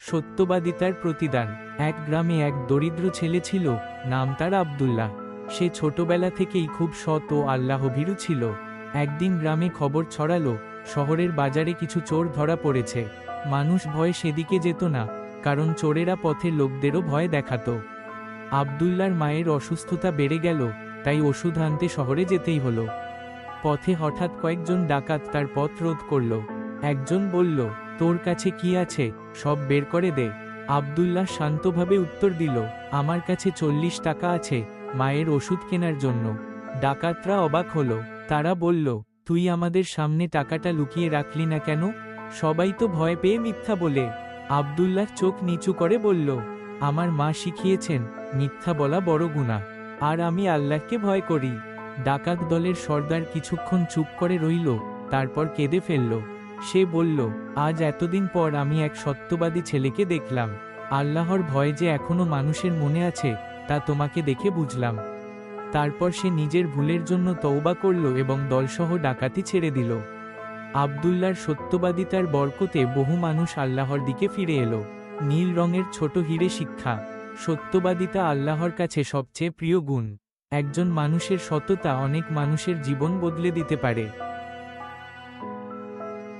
সত্যবাদিতার প্রতিদান। এক গ্রামে এক দরিদ্র ছেলে ছিল, নাম তার আব্দুল্লাহ। সে ছোটবেলা থেকেই খুব সৎ ও আল্লাহভীরু ছিল। একদিন গ্রামে খবর ছড়ালো, শহরের বাজারে কিছু চোর ধরা পড়েছে। মানুষ ভয়ে সেদিকে যেত না, কারণ চোরেরা পথে লোকদেরও ভয় দেখাতো। আব্দুল্লাহর মায়ের অসুস্থতা বেড়ে গেল, তাই ওষুধ আনতে শহরে যেতেই হলো। পথে হঠাৎ কয়েকজন ডাকাত তার পথ রোধ করল। একজন বলল, তোর কাছে কি আছে, সব বের করে দে। আব্দুল্লাহ শান্তভাবে উত্তর দিল, আমার কাছে 40 টাকা আছে, মায়ের ওষুধ কেনার জন্য। ডাকাতরা অবাক হলো। তারা বলল, তুই আমাদের সামনে টাকাটা লুকিয়ে রাখলি না কেন? সবাই তো ভয় পেয়ে মিথ্যা বলে। আব্দুল্লাহ চোখ নিচু করে বলল, আমার মা শিখিয়েছেন, মিথ্যা বলা বড় গুনাহ, আর আমি আল্লাহকে ভয় করি। ডাকাত দলের সর্দার কিছুক্ষণ চুপ করে রইল, তারপর কেঁদে ফেলল। সে বলল, আজ এতদিন পর আমি এক সত্যবাদী ছেলেকে দেখলাম। আল্লাহর ভয় যে এখনো মানুষের মনে আছে, তা তোমাকে দেখে বুঝলাম। তারপর সে নিজের ভুলের জন্য তওবা করল এবং দলসহ ডাকাতি ছেড়ে দিল। আব্দুল্লাহর সত্যবাদিতার বরকতে বহু মানুষ আল্লাহর দিকে ফিরে এলো। নীল রঙের ছোট হিরে শিক্ষা। সত্যবাদিতা আল্লাহর কাছে সবচেয়ে প্রিয় গুণ। একজন মানুষের সততা অনেক মানুষের জীবন বদলে দিতে পারে।